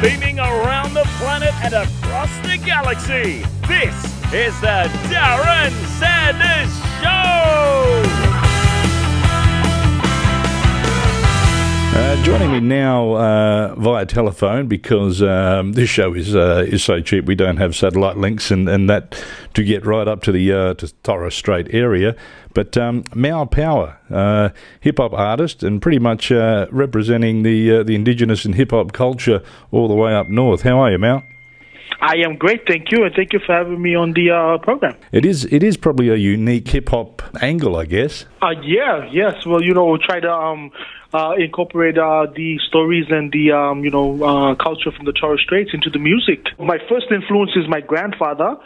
beaming around the planet and across the galaxy. This is the Darren Sanders Show! Joining me now via telephone because this show is so cheap we don't have satellite links and that to get right up to the to Torres Strait area. But Mau Power, hip-hop artist and pretty much representing the Indigenous and hip-hop culture all the way up north. How are you, Mau? I am great, thank you, and thank you for having me on the program. It is probably a unique hip-hop angle, I guess. Yes. Well, we try to incorporate the stories and the culture from the Torres Straits into the music. My first influence is my grandfather,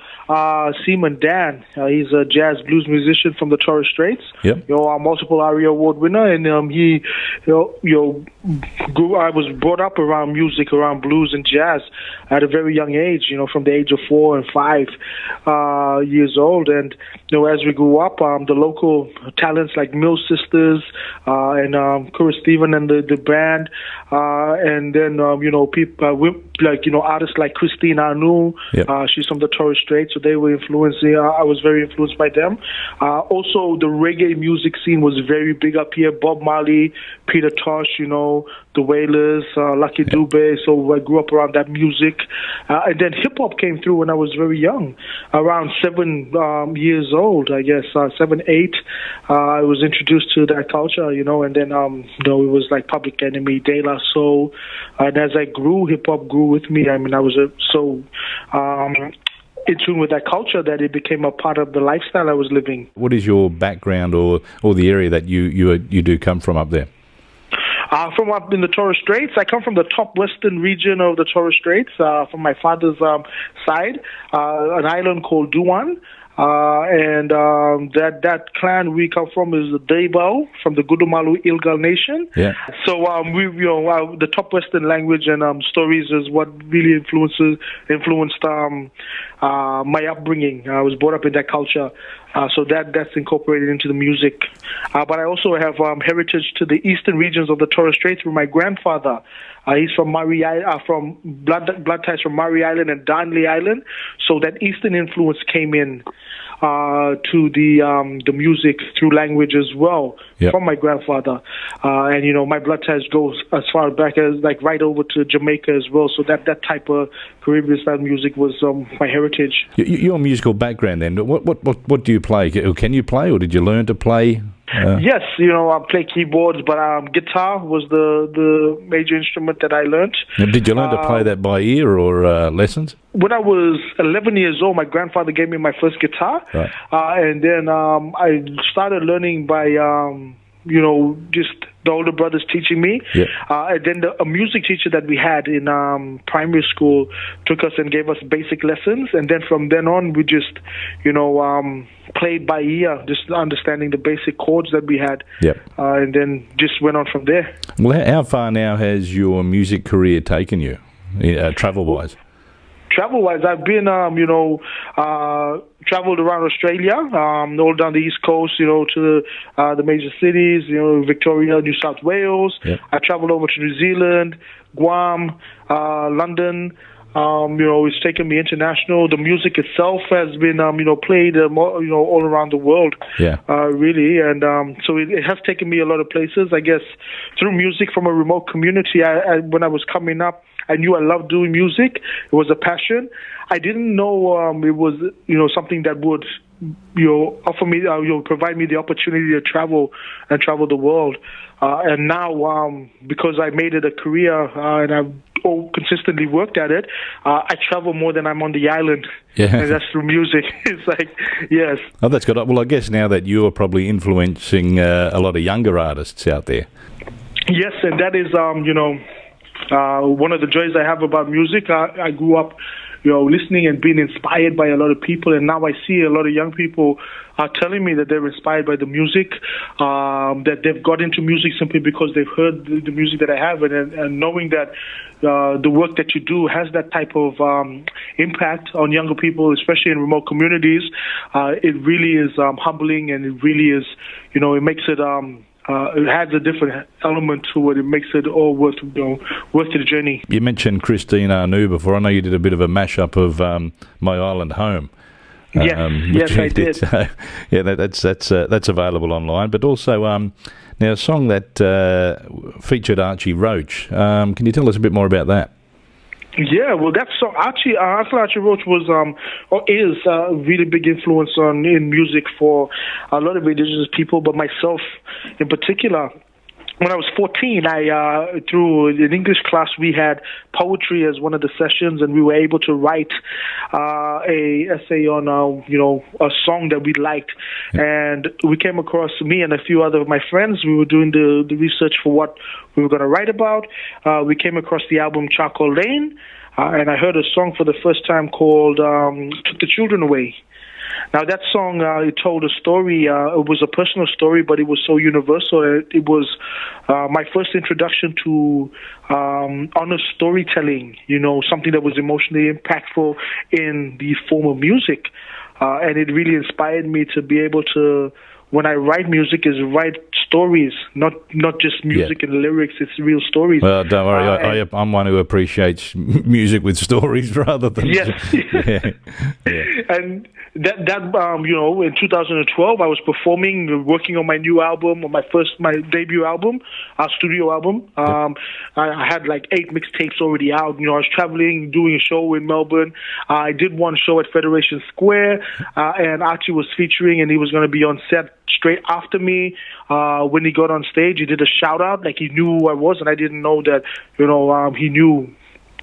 Seaman Dan. He's a jazz blues musician from the Torres Straits. Yep. A multiple ARIA award winner, and he, I was brought up around music, around blues and jazz at a very young age. From the age of 4 and 5 years old, and as we grew up, the local talents like Mill Sisters and Kura Stephen and the band, and then people like artists like Christine Anu. Yep. She's from the Torres Strait, so they were influencing. I was very influenced by them. Also, the reggae music scene was very big up here. Bob Marley, Peter Tosh, the Wailers, Lucky Dube. So I grew up around that music, and then hip hop came through when I was very young, around 7 years old, I guess, 7, 8. I was introduced to that culture, and then it was like Public Enemy, De La Soul, and as I grew, hip hop grew with me. I mean, I was so in tune with that culture that it became a part of the lifestyle I was living. What is your background or the area that you do come from up there? From up in the Torres Straits, I come from the top western region of the Torres Straits, from my father's side, an island called Duan. And that clan we come from is the Daybao from the Gudumalu Ilgal Nation. Yeah. So the top Western language and stories is what really influenced my upbringing. I was brought up in that culture, so that's incorporated into the music. But I also have heritage to the eastern regions of the Torres Strait through my grandfather. He's from from blood ties from Murray Island and Darnley Island, so that eastern influence came in to the music through language as well. Yep. From my grandfather, and my blood ties goes as far back as like right over to Jamaica as well. So that type of Caribbean style music was my heritage. Your musical background then, what do you play? Can you play, or did you learn to play? Yes, I play keyboards, but guitar was the major instrument that I learned. Now, did you learn to play that by ear or lessons? When I was 11 years old, my grandfather gave me my first guitar, right. And then I started learning by just the older brothers teaching me. Yeah. And then a music teacher that we had in primary school took us and gave us basic lessons. And then from then on, we just, played by ear, just understanding the basic chords that we had. Yep. And then just went on from there. Well, how far now has your music career taken you, travel-wise? Travel-wise, I've been, traveled around Australia, all down the East Coast, to the major cities, Victoria, New South Wales. Yep. I traveled over to New Zealand, Guam, London. It's taken me international. The music itself has been, played, all around the world. Yeah. Really. And so it has taken me a lot of places. I guess through music from a remote community, when I was coming up, I knew I loved doing music. It was a passion. I didn't know it was, something that would, offer me, provide me the opportunity to travel the world. And now, because I made it a career and I've consistently worked at it, I travel more than I'm on the island. Yeah. And that's through music. It's like, yes. Oh, that's good. Well, I guess now that you're probably influencing a lot of younger artists out there. Yes, and that is, one of the joys I have about music. I grew up, listening and being inspired by a lot of people, and now I see a lot of young people are telling me that they're inspired by the music, that they've got into music simply because they've heard the music that I have, and knowing that the work that you do has that type of impact on younger people, especially in remote communities. It really is humbling, and it really is, it makes it it adds a different element to it. It makes it all worth the journey. You mentioned Christine Arnoux before. I know you did a bit of a mashup of My Island Home. Yes, I did. That's available online. But also, now a song that featured Archie Roach. Can you tell us a bit more about that? Yeah, well, that song, Archie Roach was or is a really big influence in music for a lot of Indigenous people, but myself in particular. When I was 14, through an English class, we had poetry as one of the sessions, and we were able to write a essay on, a song that we liked. And we came across, me and a few other of my friends, we were doing the research for what we were going to write about. We came across the album Charcoal Lane, and I heard a song for the first time called Took the Children Away. Now, that song, it told a story. It was a personal story, but it was so universal. It was my first introduction to honest storytelling, something that was emotionally impactful in the form of music. And it really inspired me to be able to, when I write music, is write stories, not just music and lyrics. It's real stories. Well, don't worry. I'm one who appreciates music with stories rather than... Yes. And that in 2012, I was performing, working on my new album, on my debut album, our studio album. I had like 8 mixtapes already out. I was traveling, doing a show in Melbourne. I did one show at Federation Square, and Archie was featuring, and he was going to be on set straight after me. When he got on stage, he did a shout out, like he knew who I was, and I didn't know that, he knew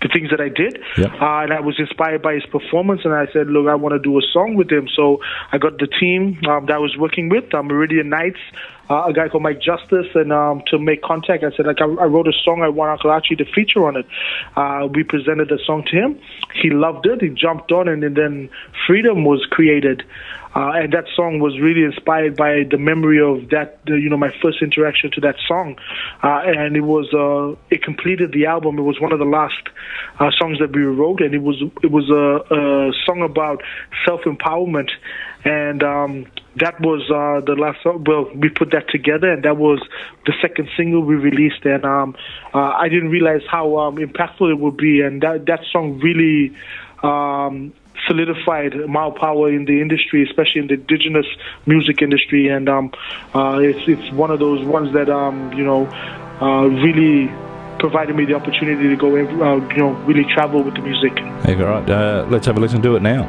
the things that I did. Yep. And I was inspired by his performance, and I said, look, I want to do a song with him. So I got the team that I was working with, Meridian Knights, a guy called Mike Justice, and to make contact, I said, I wrote a song, I want Uncle Archie to feature on it. We presented the song to him. He loved it. He jumped on, and then Freedom was created. And that song was really inspired by the memory of that, my first interaction to that song. And it completed the album. It was one of the last songs that we wrote, and it was a song about self-empowerment. And that was the last song. Well, we put that together, and that was the second single we released. And I didn't realize how impactful it would be. And that song really solidified my power in the industry, especially in the Indigenous music industry. And it's one of those ones that really provided me the opportunity to go really travel with the music. Hey, all right, let's have a listen to it now.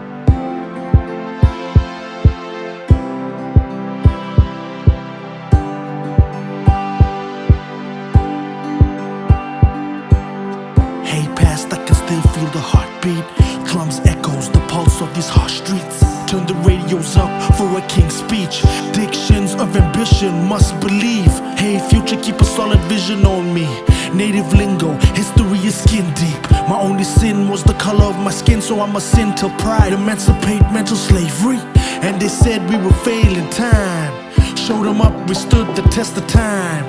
Hey, past, I can still feel the heartbeat. Drums echoes the pulse of these harsh streets. Turn the radios up for a king's speech. Dictions of ambition must believe. Hey, future, keep a solid vision on me. Native lingo, history is skin deep. My only sin was the color of my skin, so I must sin till pride emancipate mental slavery. And they said we would fail in time. Showed them up, we stood the test of time.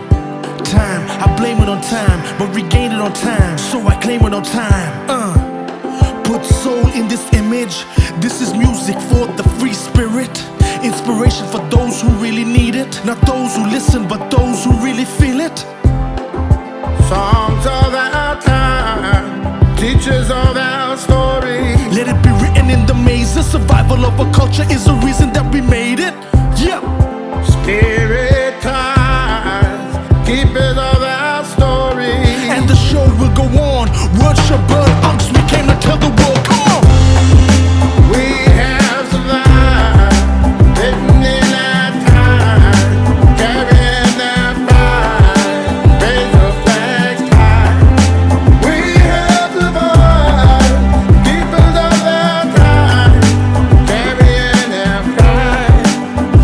I blame it on time, but regain it on time. So I claim it on time. Put soul in this image. This is music for the free spirit. Inspiration for those who really need it. Not those who listen, but those who really feel it. Songs of our time, teachers of our story. Let it be written in the maze. The survival of a culture is the reason that we made it. Yeah. Spirit ties, keepers of our story. And the show will go on. Words shall burn, unks. We came to tell the world. Come on. We have survived, written in our time, carrying our pride, raise the flags high. We have survived, keepers of our time, carrying our pride,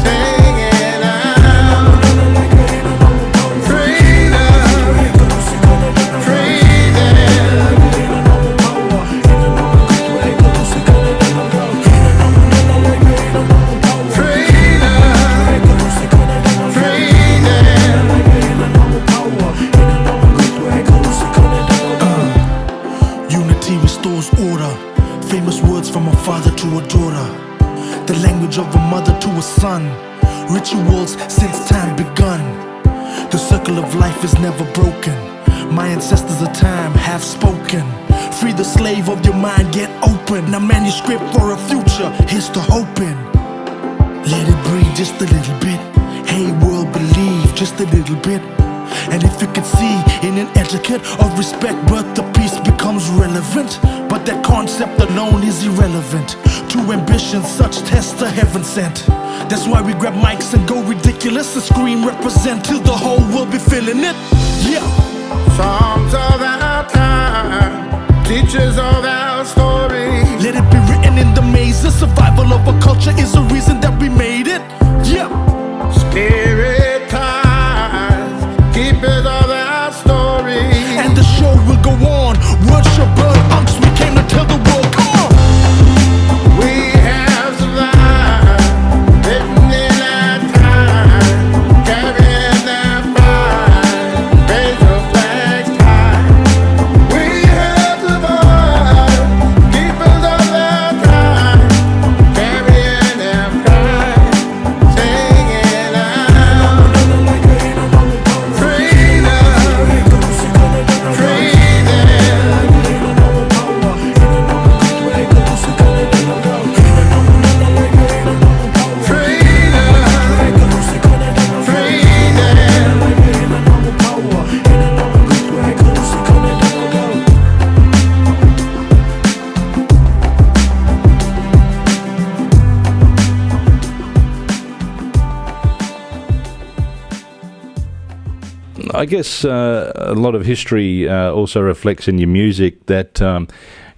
singing out freedom, Unity restores order. Famous words from a father to a daughter. The language of a mother to a son. Rituals since time begun. circle of life is never broken. My ancestors of time have spoken. Free the slave of your mind, get open. A manuscript for a future, here's to hoping. Let it breathe just a little bit. Hey world, believe just a little bit. And if you can see in an etiquette of respect, birth to peace becomes relevant. But that concept alone is irrelevant to ambition, such tests are heaven sent. That's why we grab mics and go ridiculous and scream represent till the whole world be feeling it. Yeah. Songs of our time, teachers of our story. Let it be written in the maze. The survival of a culture is a reason that we made it. Yeah. Spirit ties, keepers of our story. And the show will go on. Words shall burn, unks. We came to tell the world. Come on. We have survived, written in our time, carrying our pride, raise your flags high. We have survived, keepers of our time, carrying our pride, singing out freedom, freedom, I guess a lot of history also reflects in your music that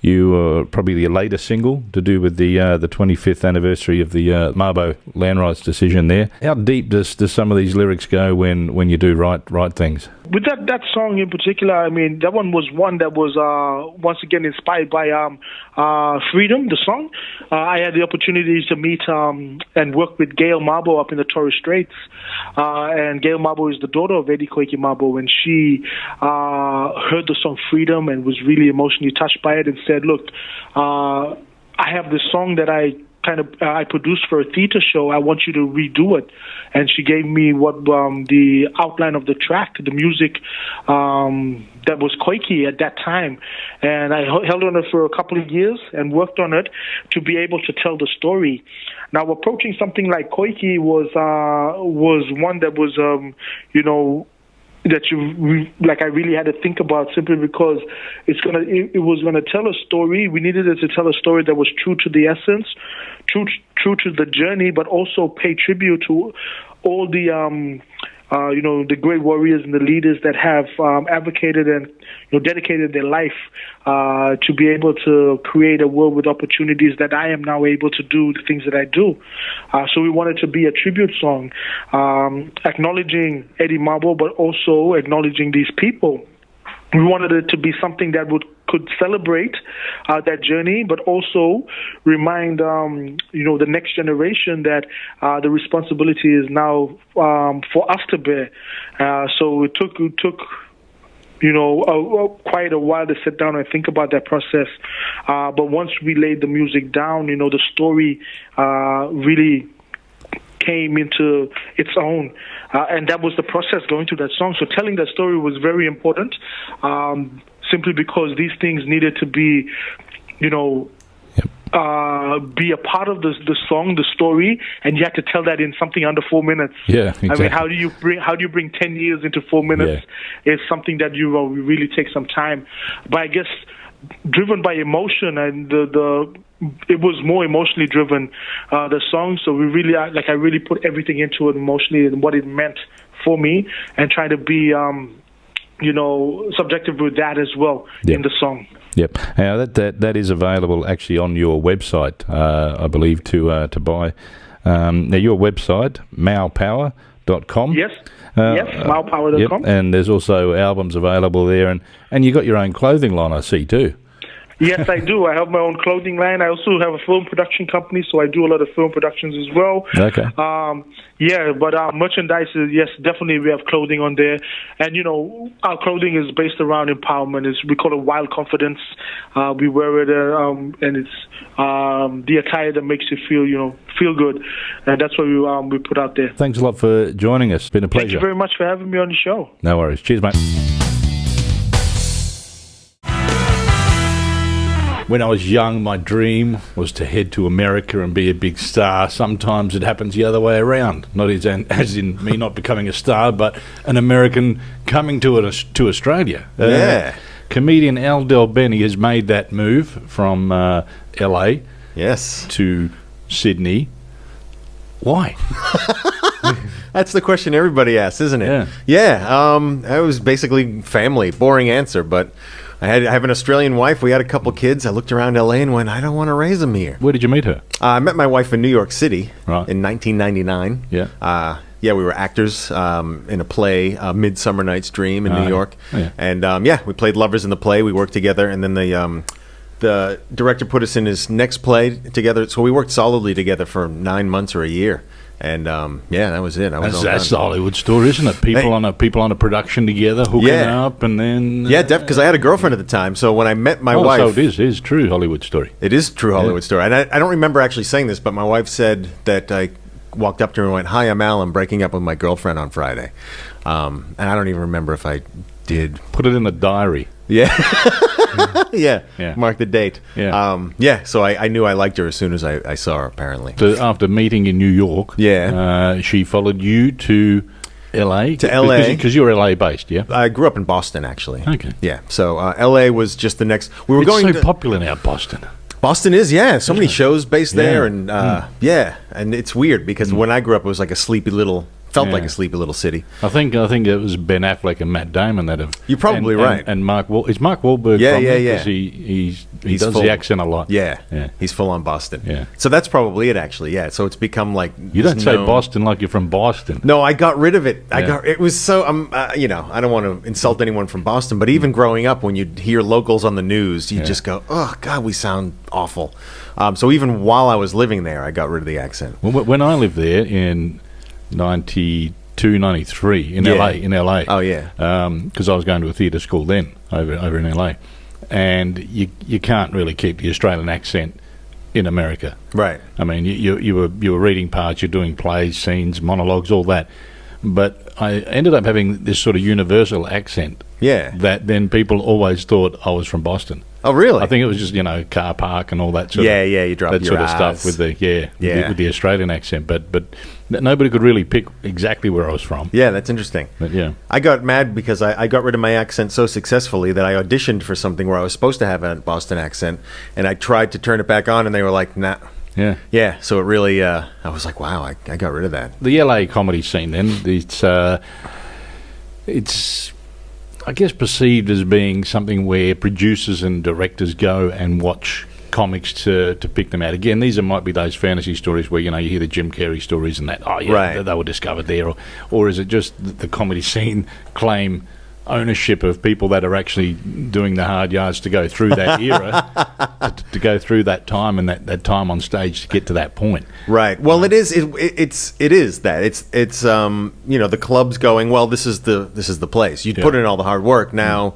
you probably your latest single to do with the 25th anniversary of the Mabo land rights decision there. How deep does some of these lyrics go when you do write things? With that song in particular, I mean, that one was once again inspired by Freedom, the song. I had the opportunity to meet and work with Gail Mabo up in the Torres Straits. And Gail Mabo is the daughter of Eddie Koiki Mabo, and she heard the song Freedom and was really emotionally touched by it and said, look, I have this song that I produced for a theater show. I want you to redo it. And she gave me what the outline of the track, the music that was Koiki at that time. And I held on it for a couple of years and worked on it to be able to tell the story. Now, approaching something like Koiki was one that was, that I really had to think about, simply because it was gonna tell a story. We needed it to tell a story that was true to the essence, true to the journey, but also pay tribute to all the the great warriors and the leaders that have advocated and dedicated their life to be able to create a world with opportunities that I am now able to do the things that I do. So we wanted to be a tribute song, acknowledging Eddie Mabo, but also acknowledging these people. We wanted it to be something that could celebrate that journey, but also remind the next generation that the responsibility is now for us to bear. So it took quite a while to sit down and think about that process. But once we laid the music down, the story really came into its own, and that was the process going through that song. So telling that story was very important, simply because these things needed to be, be a part of the song, the story, and you had to tell that in something under 4 minutes. Yeah, exactly. I mean, how do you bring 10 years into 4 minutes? Yeah. It's something that you really take some time. But I guess driven by emotion, and it was more emotionally driven, the song. So we really, I really put everything into it emotionally and what it meant for me, and try to be, subjective with that as well in the song. Yep. Now that is available actually on your website, I believe, to buy. Now your website, maopower.com. Yes. Yes, maopower.com. Yep. And there's also albums available there, and you got your own clothing line, I see too. Yes, I do. I have my own clothing line. I also have a film production company, so I do a lot of film productions as well. Okay. Yeah, but merchandise is, yes, definitely we have clothing on there. And, our clothing is based around empowerment. We call it Wild Confidence. We wear it, and it's the attire that makes you feel good. And that's what we put out there. Thanks a lot for joining us. It's been a pleasure. Thank you very much for having me on the show. No worries. Cheers, mate. When I was young, my dream was to head to America and be a big star. Sometimes it happens the other way around. Not as in me not becoming a star, but an American coming to Australia. Yeah. Comedian Bene has made that move from LA Yes. to Sydney. Why? That's the question everybody asks, isn't it? Yeah. Yeah. I was basically family. Boring answer, but I have an Australian wife. We had a couple kids. I looked around LA and went, I don't want to raise them here. Where did you meet her? I met my wife in New York City Right. in 1999. Yeah. Yeah, we were actors in a play, Midsummer Night's Dream in New York. Yeah. And we played lovers in the play. We worked together, and then the director put us in his next play together. So we worked solidly together for 9 months or a year. And that was it. That's the Hollywood story, isn't it? People on a production together, hooking up, and then because I had a girlfriend at the time. So when I met my wife, so it is true Hollywood story. It is true Hollywood story. And I don't remember actually saying this, but my wife said that I walked up to her and went, "Hi, I'm Al. I'm breaking up with my girlfriend on Friday." And I don't even remember if I did. Put it in the diary. Yeah. yeah. Yeah. Mark the date. Yeah. So I knew I liked her as soon as I saw her, apparently. So after meeting in New York, she followed you to LA? To LA. Because you're LA based, yeah? I grew up in Boston, actually. Okay. Yeah. So LA was just the next. We were it's going so to popular now, Boston. Boston is, so many shows based there, and Mm. and it's weird because when I grew up, it was like a sleepy little like a sleepy little city. I think it was Ben Affleck and Matt Damon that have. You're probably right. And Mark is Mark Wahlberg. Yeah, from yeah, there? yeah. 'Cause he does full, the accent a lot. Yeah, Yeah. He's full on Boston. Yeah. So that's probably it, actually. Yeah. So it's become like You don't say Boston like you're from Boston. No, I got rid of it. Yeah. It was so I don't want to insult anyone from Boston, but even growing up, when you hear locals on the news, you just go, oh God, we sound awful. So even while I was living there, I got rid of the accent. When I lived there in 92, 93 in LA. Oh yeah. Because I was going to a theatre school then over in LA, and you can't really keep the Australian accent in America. Right. I mean, you were reading parts, you're doing plays, scenes, monologues, all that. But I ended up having this sort of universal accent. Yeah. That then people always thought I was from Boston. Oh really? I think it was just car park and all that sort of you drop that your sort of R's. stuff with the Australian accent, but nobody could really pick exactly where I was from. Yeah, that's interesting. But yeah, I got mad because I got rid of my accent so successfully that I auditioned for something where I was supposed to have a Boston accent, and I tried to turn it back on, and they were like, nah. Yeah. So it really, I was like, wow, I got rid of that. The LA comedy scene then, it's I guess perceived as being something where producers and directors go and watch comics to pick them out. Again, these might be those fantasy stories where you hear the Jim Carrey stories and that. Oh yeah, right. They were discovered there, or is it just the comedy scene claim ownership of people that are actually doing the hard yards to go through that era, to go through that time and that time on stage to get to that point. Right. Well, it is that. It's the club's going, well, this is the place. You put in all the hard work. Now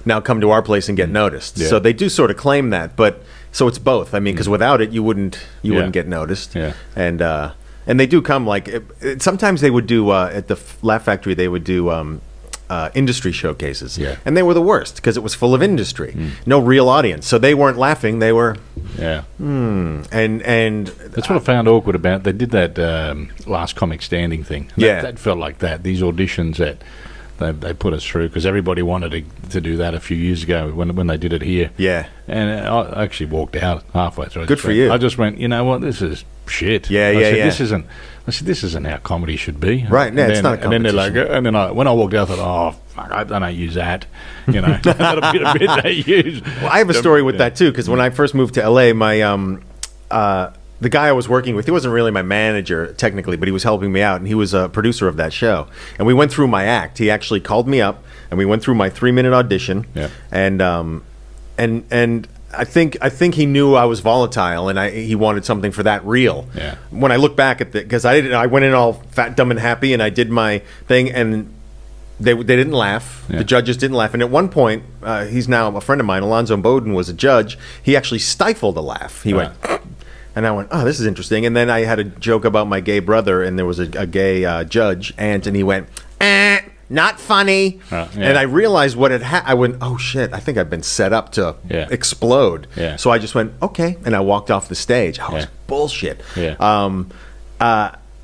come to our place and get noticed. Yeah. So they do sort of claim that, but so it's both. I mean, because without it, you wouldn't get noticed. Yeah. And they do come sometimes they would do at the Laugh Factory, they would do industry showcases. Yeah. And they were the worst because it was full of industry. No real audience. So they weren't laughing. They were and that's what I found awkward about. They did that Last Comic Standing thing. That felt like that. These auditions that they put us through, because everybody wanted to do that a few years ago when they did it here. Yeah. And I actually walked out halfway through. Good for you. I just went, you know what, this is shit. This isn't how comedy should be. Right. Yeah, it's not a competition. And then they're like, and then when I walked out, I thought, oh fuck, I don't use that. That'll be a bit they use. Well, I have a story with that too, because when I first moved to LA, my the guy I was working with, he wasn't really my manager technically, but he was helping me out, and he was a producer of that show. And we went through my act. He actually called me up, and we went through my 3-minute audition. Yeah. And I think he knew I was volatile, and he wanted something for that real. Yeah. When I look back at it, because I went in all fat, dumb, and happy, and I did my thing, and they didn't laugh. Yeah. The judges didn't laugh. And at one point, he's now a friend of mine, Alonzo Bowden, was a judge. He actually stifled a laugh. He went, and I went, oh, this is interesting. And then I had a joke about my gay brother, and there was a gay judge, and he went, not funny. And I realized what had happened. I went, oh, shit, I think I've been set up to explode. Yeah. So I just went, okay. And I walked off the stage. I was bullshit. Yeah.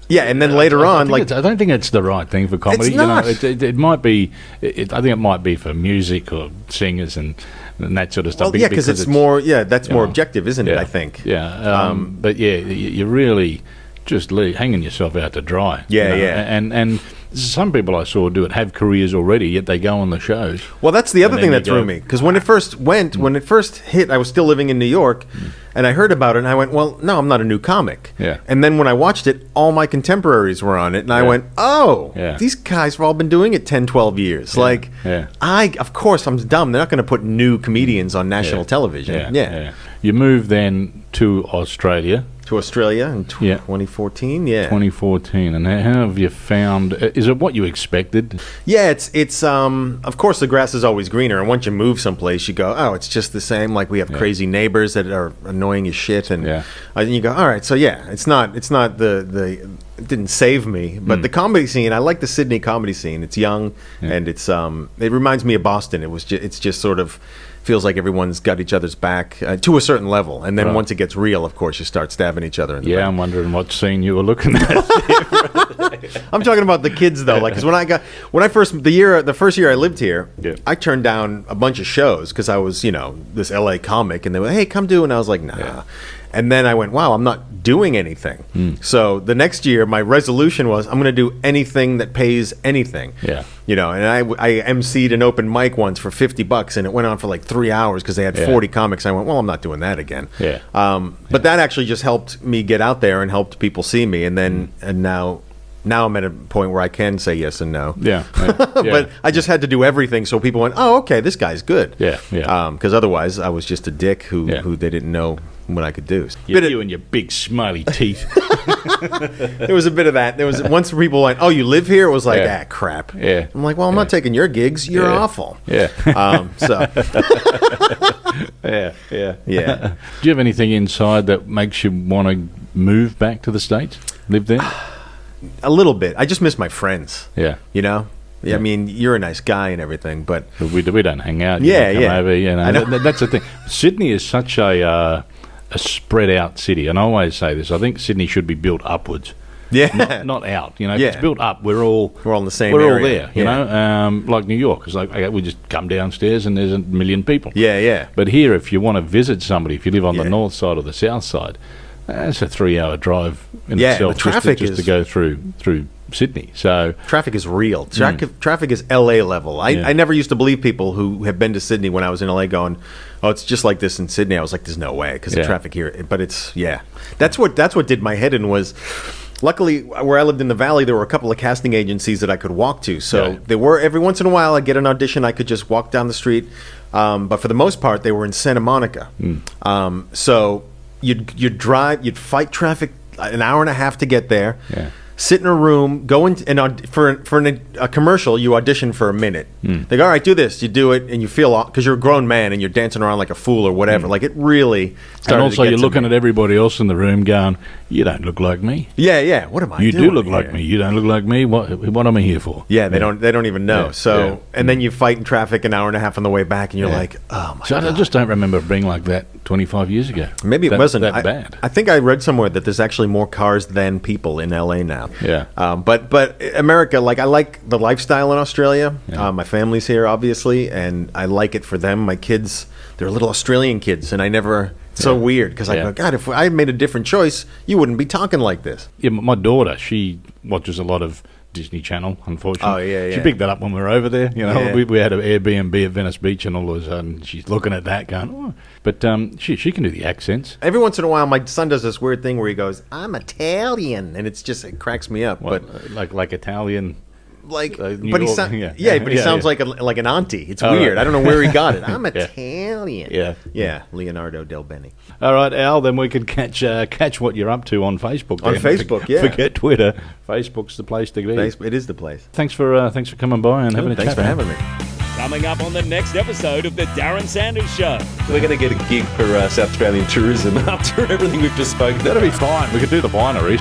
Yeah, and then later on, I don't think it's the right thing for comedy. It's not. It might be. I think it might be for music or singers and that sort of stuff. Well, yeah, because it's more. Yeah, that's more objective, isn't it? Yeah. I think. Yeah. But yeah, you're really just hanging yourself out to dry. Yeah, you know? yeah. And some people I saw do it have careers already, yet they go on the shows. Well, that's the other thing that threw me, because when it first hit, I was still living in New York, and I heard about it, and I went, well, no, I'm not a new comic. Yeah. And then when I watched it, all my contemporaries were on it, and I went, oh, these guys have all been doing it 10, 12 years. Of course, I'm dumb. They're not going to put new comedians on national television. Yeah. You moved then to Australia. To Australia in 2014, 2014, and how have you found? Is it what you expected? Yeah, it's of course the grass is always greener, and once you move someplace, you go, oh, it's just the same. Like we have crazy neighbors that are annoying as shit, and you go, all right, so it's not the it didn't save me, but the comedy scene. I like the Sydney comedy scene. It's young, and it reminds me of Boston. It's just sort of. Feels like everyone's got each other's back to a certain level, and then once it gets real, of course, you start stabbing each other in the back. I'm wondering what scene you were looking at. I'm talking about the kids though, like, because the first year I lived here, I turned down a bunch of shows because I was this LA comic, and they were, hey, come do, and I was like, nah. And then I went, wow, I'm not doing anything. So the next year, my resolution was, I'm going to do anything that pays anything. Yeah. And I emceed an open mic once for $50, and it went on for like 3 hours because they had 40 comics. I went, well, I'm not doing that again. Yeah. But that actually just helped me get out there and helped people see me. And then, and now I'm at a point where I can say yes and no. Yeah. But I just had to do everything, so people went, oh, okay, this guy's good. Yeah. Because otherwise, I was just a dick who they didn't know what I could do. You and your big smiley teeth. There was a bit of that. There was once people went, "Oh, you live here?" It was like, crap. Yeah. I'm like, well, I'm not taking your gigs. You're awful. Yeah. So. Yeah. Yeah. Do you have anything inside that makes you want to move back to the States? Live there? A little bit. I just miss my friends. Yeah. Yeah. I mean, you're a nice guy and everything, but we don't hang out. Yeah, come yeah. Over, that's the thing. Sydney is such a spread out city, and I always say this. I think Sydney should be built upwards. Yeah, not out. If it's built up, we're all in the same. We're area. all there. You know, like New York. It's like we just come downstairs and there's a million people. Yeah. But here, if you want to visit somebody, if you live on the north side or the south side, that's a 3-hour drive in itself. The traffic just to go through Sydney. So traffic is real. Traffic is LA level. I never used to believe people who have been to Sydney when I was in LA going, oh, it's just like this in Sydney. I was like, there's no way because the traffic here. But it's that's what did my head in was. Luckily, where I lived in the Valley, there were a couple of casting agencies that I could walk to. So there were, every once in a while, I'd get an audition, I could just walk down the street. But for the most part, they were in Santa Monica. So you'd drive, you'd fight traffic an hour and a half to get there. Yeah. Sit in a room, go in, and for a commercial, you audition for a minute. They go, all right, do this. You do it, and you feel, because you're a grown man, and you're dancing around like a fool or whatever. Like, it really started And also, to get you're to looking me. at everybody else in the room going, you don't look like me. Yeah. What am I You doing do look here? like me. You don't look like me. What am I here for? Yeah, they don't even know. Yeah, So, and then you fight in traffic an hour and a half on the way back, and you're like, oh my So God. I just don't remember it being like that 25 years ago. Maybe it wasn't that bad. I think I read somewhere that there's actually more cars than people in LA now. Yeah. But America, like, I like the lifestyle in Australia. My family's here, obviously, and I like it for them. My kids, they're little Australian kids, and I never. It's so weird because I go, God, if I made a different choice, you wouldn't be talking like this. Yeah, my daughter, she watches a lot of Disney Channel, unfortunately. Oh, yeah. She picked that up when we were over there. Yeah. We had an Airbnb at Venice Beach, and all of a sudden she's looking at that going, oh. But she can do the accents. Every once in a while, my son does this weird thing where he goes, I'm Italian, and it cracks me up. What, But like Italian... like, New but he York, but he sounds like an auntie. It's weird. right. I don't know where he got it. I'm Italian. Yeah. Leonardo Del Bene. All right, Al. Then we could catch what you're up to on Facebook. On Facebook, Forget Twitter. Facebook's the place to be. It is the place. Thanks for coming by and having a Thanks chat. for having me. Coming up on the next episode of The Darren Sanders Show. We're going to get a gig for South Australian tourism after everything we've just spoken That'll about. be fine. We could do the wineries.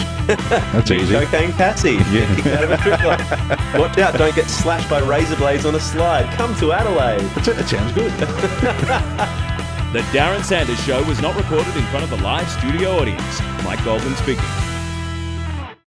That's easy. Cocaine Passy. Yeah. Kicked out of a trip line. Watch out, don't get slashed by razor blades on a slide. Come to Adelaide. That sounds good. The Darren Sanders Show was not recorded in front of a live studio audience. Mike Goldman speaking.